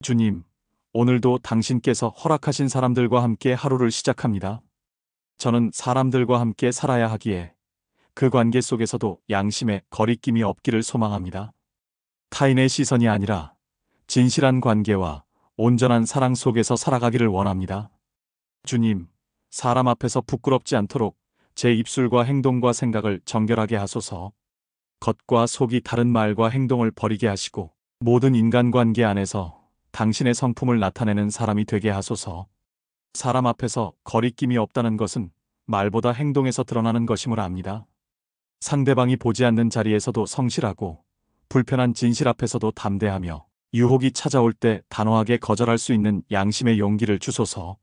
주님, 오늘도 당신께서 허락하신 사람들과 함께 하루를 시작합니다. 저는 사람들과 함께 살아야 하기에 그 관계 속에서도 양심의 거리낌이 없기를 소망합니다. 타인의 시선이 아니라 진실한 관계와 온전한 사랑 속에서 살아가기를 원합니다. 주님, 사람 앞에서 부끄럽지 않도록 제 입술과 행동과 생각을 정결하게 하소서. 겉과 속이 다른 말과 행동을 버리게 하시고 모든 인간관계 안에서 당신의 성품을 나타내는 사람이 되게 하소서. 사람 앞에서 거리낌이 없다는 것은 말보다 행동에서 드러나는 것임을 압니다. 상대방이 보지 않는 자리에서도 성실하고 불편한 진실 앞에서도 담대하며 유혹이 찾아올 때 단호하게 거절할 수 있는 양심의 용기를 주소서.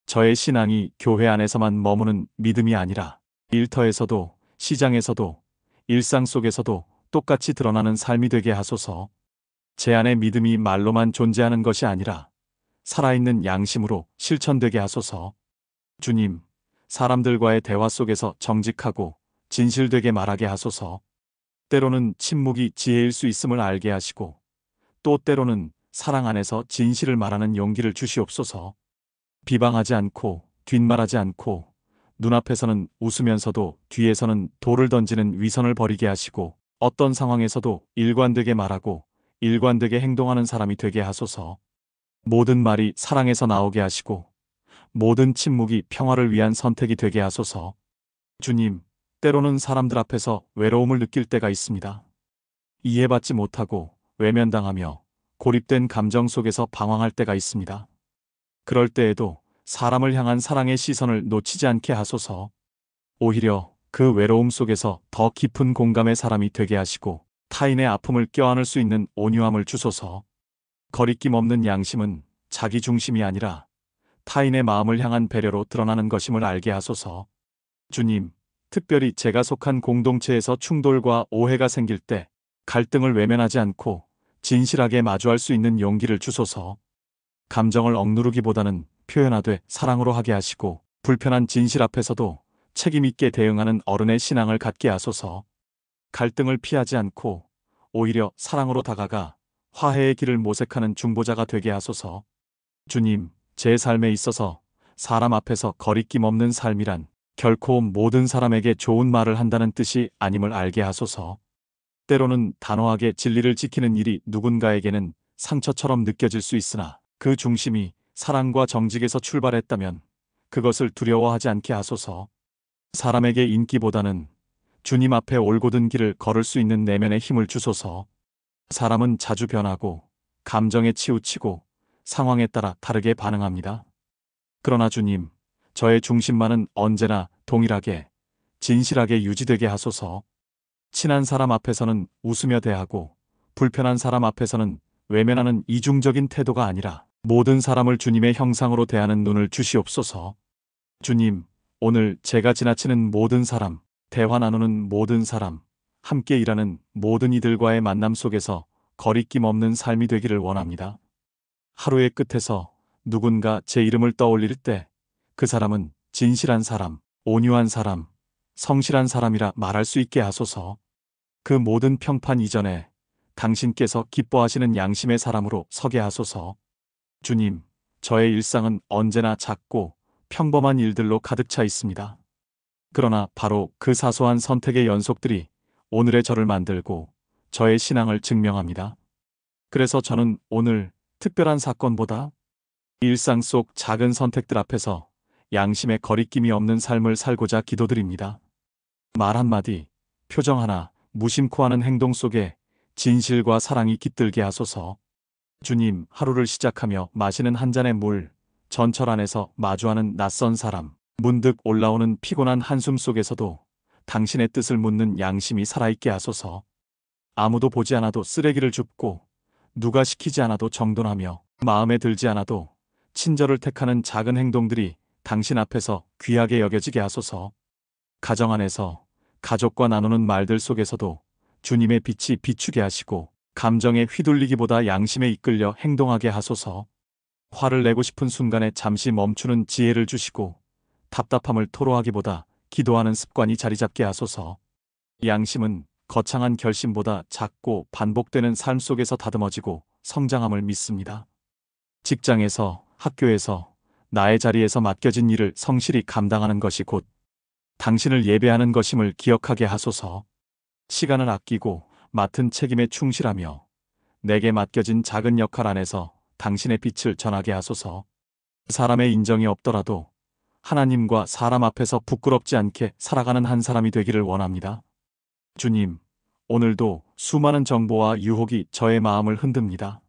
저의 신앙이 교회 안에서만 머무는 믿음이 아니라 일터에서도 시장에서도 일상 속에서도 똑같이 드러나는 삶이 되게 하소서. 제 안의 믿음이 말로만 존재하는 것이 아니라 살아있는 양심으로 실천되게 하소서. 주님, 사람들과의 대화 속에서 정직하고 진실되게 말하게 하소서. 때로는 침묵이 지혜일 수 있음을 알게 하시고 또 때로는 사랑 안에서 진실을 말하는 용기를 주시옵소서. 비방하지 않고 뒷말하지 않고 눈앞에서는 웃으면서도 뒤에서는 돌을 던지는 위선을 버리게 하시고 어떤 상황에서도 일관되게 말하고 일관되게 행동하는 사람이 되게 하소서. 모든 말이 사랑에서 나오게 하시고 모든 침묵이 평화를 위한 선택이 되게 하소서. 주님, 때로는 사람들 앞에서 외로움을 느낄 때가 있습니다. 이해받지 못하고 외면당하며 고립된 감정 속에서 방황할 때가 있습니다. 그럴 때에도 사람을 향한 사랑의 시선을 놓치지 않게 하소서. 오히려 그 외로움 속에서 더 깊은 공감의 사람이 되게 하시고 타인의 아픔을 껴안을 수 있는 온유함을 주소서. 거리낌 없는 양심은 자기 중심이 아니라 타인의 마음을 향한 배려로 드러나는 것임을 알게 하소서. 주님, 특별히 제가 속한 공동체에서 충돌과 오해가 생길 때 갈등을 외면하지 않고 진실하게 마주할 수 있는 용기를 주소서. 감정을 억누르기보다는 표현하되 사랑으로 하게 하시고 불편한 진실 앞에서도 책임있게 대응하는 어른의 신앙을 갖게 하소서. 갈등을 피하지 않고 오히려 사랑으로 다가가 화해의 길을 모색하는 중보자가 되게 하소서. 주님, 제 삶에 있어서 사람 앞에서 거리낌 없는 삶이란 결코 모든 사람에게 좋은 말을 한다는 뜻이 아님을 알게 하소서. 때로는 단호하게 진리를 지키는 일이 누군가에게는 상처처럼 느껴질 수 있으나 그 중심이 사랑과 정직에서 출발했다면 그것을 두려워하지 않게 하소서. 사람에게 인기보다는 주님 앞에 올곧은 길을 걸을 수 있는 내면의 힘을 주소서. 사람은 자주 변하고 감정에 치우치고 상황에 따라 다르게 반응합니다. 그러나 주님, 저의 중심만은 언제나 동일하게 진실하게 유지되게 하소서. 친한 사람 앞에서는 웃으며 대하고 불편한 사람 앞에서는 외면하는 이중적인 태도가 아니라 모든 사람을 주님의 형상으로 대하는 눈을 주시옵소서. 주님, 오늘 제가 지나치는 모든 사람, 대화 나누는 모든 사람, 함께 일하는 모든 이들과의 만남 속에서 거리낌 없는 삶이 되기를 원합니다. 하루의 끝에서 누군가 제 이름을 떠올릴 때 그 사람은 진실한 사람, 온유한 사람, 성실한 사람이라 말할 수 있게 하소서. 그 모든 평판 이전에 당신께서 기뻐하시는 양심의 사람으로 서게 하소서. 주님, 저의 일상은 언제나 작고 평범한 일들로 가득 차 있습니다. 그러나 바로 그 사소한 선택의 연속들이 오늘의 저를 만들고 저의 신앙을 증명합니다. 그래서 저는 오늘 특별한 사건보다 일상 속 작은 선택들 앞에서 양심의 거리낌이 없는 삶을 살고자 기도드립니다. 말 한마디, 표정 하나, 무심코 하는 행동 속에 진실과 사랑이 깃들게 하소서. 주님, 하루를 시작하며 마시는 한 잔의 물, 전철 안에서 마주하는 낯선 사람, 문득 올라오는 피곤한 한숨 속에서도 당신의 뜻을 묻는 양심이 살아있게 하소서. 아무도 보지 않아도 쓰레기를 줍고 누가 시키지 않아도 정돈하며 마음에 들지 않아도 친절을 택하는 작은 행동들이 당신 앞에서 귀하게 여겨지게 하소서. 가정 안에서 가족과 나누는 말들 속에서도 주님의 빛이 비추게 하시고 감정에 휘둘리기보다 양심에 이끌려 행동하게 하소서. 화를 내고 싶은 순간에 잠시 멈추는 지혜를 주시고 답답함을 토로하기보다 기도하는 습관이 자리 잡게 하소서. 양심은 거창한 결심보다 작고 반복되는 삶 속에서 다듬어지고 성장함을 믿습니다. 직장에서, 학교에서, 나의 자리에서 맡겨진 일을 성실히 감당하는 것이 곧 당신을 예배하는 것임을 기억하게 하소서. 시간을 아끼고 맡은 책임에 충실하며 내게 맡겨진 작은 역할 안에서 당신의 빛을 전하게 하소서. 사람의 인정이 없더라도 하나님과 사람 앞에서 부끄럽지 않게 살아가는 한 사람이 되기를 원합니다. 주님, 오늘도 수많은 정보와 유혹이 저의 마음을 흔듭니다.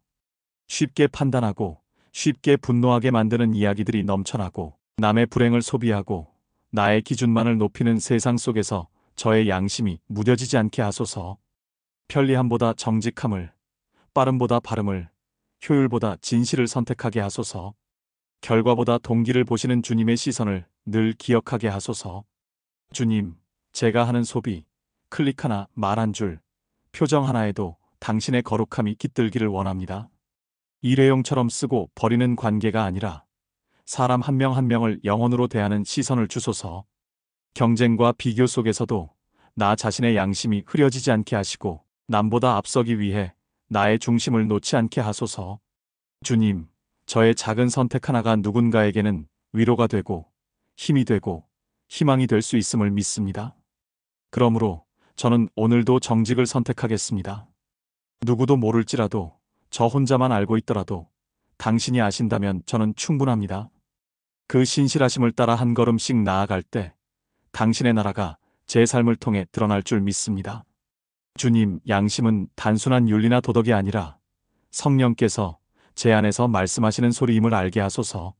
쉽게 판단하고 쉽게 분노하게 만드는 이야기들이 넘쳐나고 남의 불행을 소비하고 나의 기준만을 높이는 세상 속에서 저의 양심이 무뎌지지 않게 하소서. 편리함보다 정직함을, 빠름보다 바름을, 효율보다 진실을 선택하게 하소서. 결과보다 동기를 보시는 주님의 시선을 늘 기억하게 하소서. 주님, 제가 하는 소비, 클릭 하나, 말 한 줄, 표정 하나에도 당신의 거룩함이 깃들기를 원합니다. 일회용처럼 쓰고 버리는 관계가 아니라 사람 한 명 한 명을 영혼으로 대하는 시선을 주소서. 경쟁과 비교 속에서도 나 자신의 양심이 흐려지지 않게 하시고 남보다 앞서기 위해 나의 중심을 놓지 않게 하소서. 주님, 저의 작은 선택 하나가 누군가에게는 위로가 되고 힘이 되고 희망이 될 수 있음을 믿습니다. 그러므로 저는 오늘도 정직을 선택하겠습니다. 누구도 모를지라도 저 혼자만 알고 있더라도 당신이 아신다면 저는 충분합니다. 그 신실하심을 따라 한 걸음씩 나아갈 때 당신의 나라가 제 삶을 통해 드러날 줄 믿습니다. 주님, 양심은 단순한 윤리나 도덕이 아니라 성령께서 제 안에서 말씀하시는 소리임을 알게 하소서.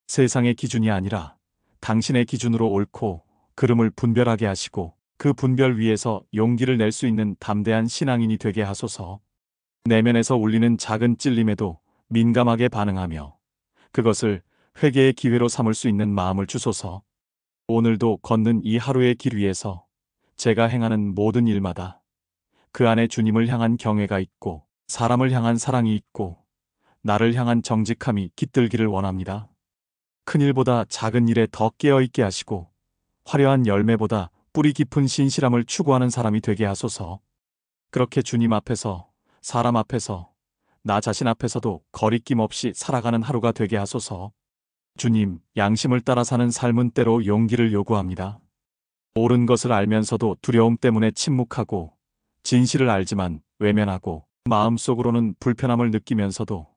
세상의 기준이 아니라 당신의 기준으로 옳고 그름을 분별하게 하시고 그 분별 위에서 용기를 낼 수 있는 담대한 신앙인이 되게 하소서. 내면에서 울리는 작은 찔림에도 민감하게 반응하며 그것을 회개의 기회로 삼을 수 있는 마음을 주소서. 오늘도 걷는 이 하루의 길 위에서 제가 행하는 모든 일마다 그 안에 주님을 향한 경외가 있고 사람을 향한 사랑이 있고 나를 향한 정직함이 깃들기를 원합니다. 큰 일보다 작은 일에 더 깨어있게 하시고 화려한 열매보다 뿌리 깊은 신실함을 추구하는 사람이 되게 하소서. 그렇게 주님 앞에서, 사람 앞에서, 나 자신 앞에서도 거리낌 없이 살아가는 하루가 되게 하소서. 주님, 양심을 따라 사는 삶은 때로 용기를 요구합니다. 옳은 것을 알면서도 두려움 때문에 침묵하고 진실을 알지만 외면하고 마음속으로는 불편함을 느끼면서도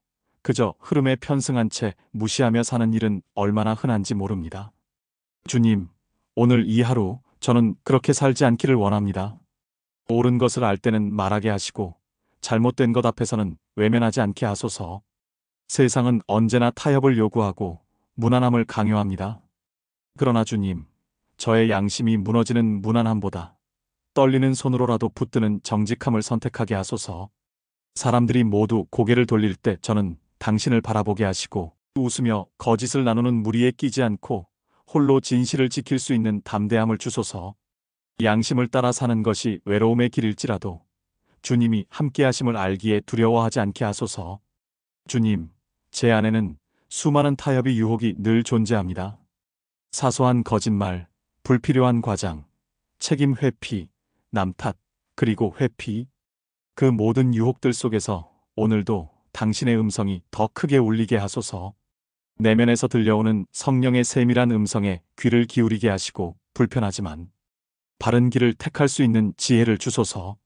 그저 흐름에 편승한 채 무시하며 사는 일은 얼마나 흔한지 모릅니다. 주님, 오늘 이 하루 저는 그렇게 살지 않기를 원합니다. 옳은 것을 알 때는 말하게 하시고 잘못된 것 앞에서는 외면하지 않게 하소서. 세상은 언제나 타협을 요구하고 무난함을 강요합니다. 그러나 주님, 저의 양심이 무너지는 무난함보다 떨리는 손으로라도 붙드는 정직함을 선택하게 하소서. 사람들이 모두 고개를 돌릴 때 저는 당신을 바라보게 하시고 웃으며 거짓을 나누는 무리에 끼지 않고 홀로 진실을 지킬 수 있는 담대함을 주소서. 양심을 따라 사는 것이 외로움의 길일지라도 주님이 함께하심을 알기에 두려워하지 않게 하소서. 주님, 제 안에는 수많은 타협의 유혹이 늘 존재합니다. 사소한 거짓말, 불필요한 과장, 책임 회피, 남 탓, 그리고 회피. 그 모든 유혹들 속에서 오늘도 당신의 음성이 더 크게 울리게 하소서. 내면에서 들려오는 성령의 세밀한 음성에 귀를 기울이게 하시고 불편하지만 바른 길을 택할 수 있는 지혜를 주소서.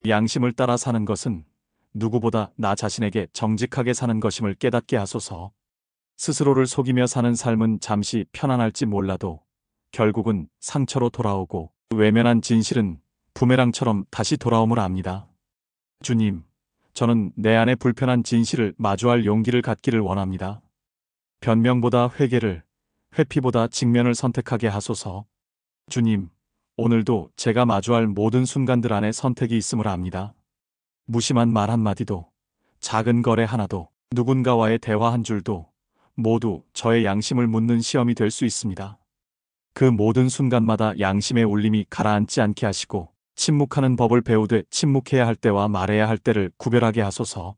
양심을 따라 사는 것은 누구보다 나 자신에게 정직하게 사는 것임을 깨닫게 하소서. 스스로를 속이며 사는 삶은 잠시 편안할지 몰라도 결국은 상처로 돌아오고 외면한 진실은 부메랑처럼 다시 돌아옴을 압니다. 주님, 저는 내 안의 불편한 진실을 마주할 용기를 갖기를 원합니다. 변명보다 회개를, 회피보다 직면을 선택하게 하소서. 주님, 오늘도 제가 마주할 모든 순간들 안에 선택이 있음을 압니다. 무심한 말 한마디도, 작은 거래 하나도, 누군가와의 대화 한 줄도 모두 저의 양심을 묻는 시험이 될 수 있습니다. 그 모든 순간마다 양심의 울림이 가라앉지 않게 하시고 침묵하는 법을 배우되 침묵해야 할 때와 말해야 할 때를 구별하게 하소서.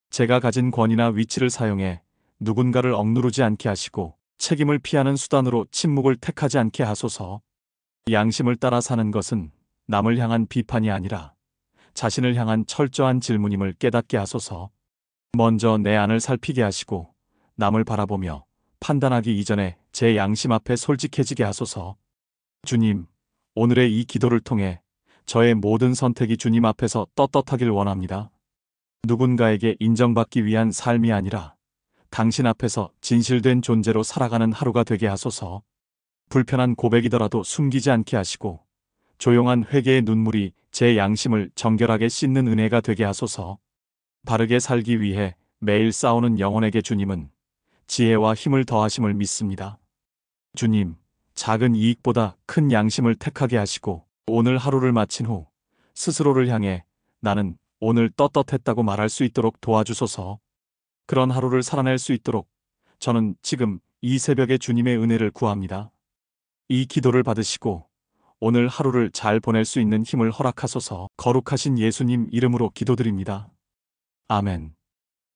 제가 가진 권위나 위치를 사용해 누군가를 억누르지 않게 하시고 책임을 피하는 수단으로 침묵을 택하지 않게 하소서. 양심을 따라 사는 것은 남을 향한 비판이 아니라 자신을 향한 철저한 질문임을 깨닫게 하소서. 먼저 내 안을 살피게 하시고 남을 바라보며 판단하기 이전에 제 양심 앞에 솔직해지게 하소서. 주님, 오늘의 이 기도를 통해 저의 모든 선택이 주님 앞에서 떳떳하길 원합니다. 누군가에게 인정받기 위한 삶이 아니라 당신 앞에서 진실된 존재로 살아가는 하루가 되게 하소서. 불편한 고백이더라도 숨기지 않게 하시고 조용한 회개의 눈물이 제 양심을 정결하게 씻는 은혜가 되게 하소서. 바르게 살기 위해 매일 싸우는 영혼에게 주님은 지혜와 힘을 더하심을 믿습니다. 주님, 작은 이익보다 큰 양심을 택하게 하시고 오늘 하루를 마친 후 스스로를 향해 나는 오늘 떳떳했다고 말할 수 있도록 도와주소서. 그런 하루를 살아낼 수 있도록 저는 지금 이 새벽에 주님의 은혜를 구합니다. 이 기도를 받으시고 오늘 하루를 잘 보낼 수 있는 힘을 허락하소서. 거룩하신 예수님 이름으로 기도드립니다. 아멘.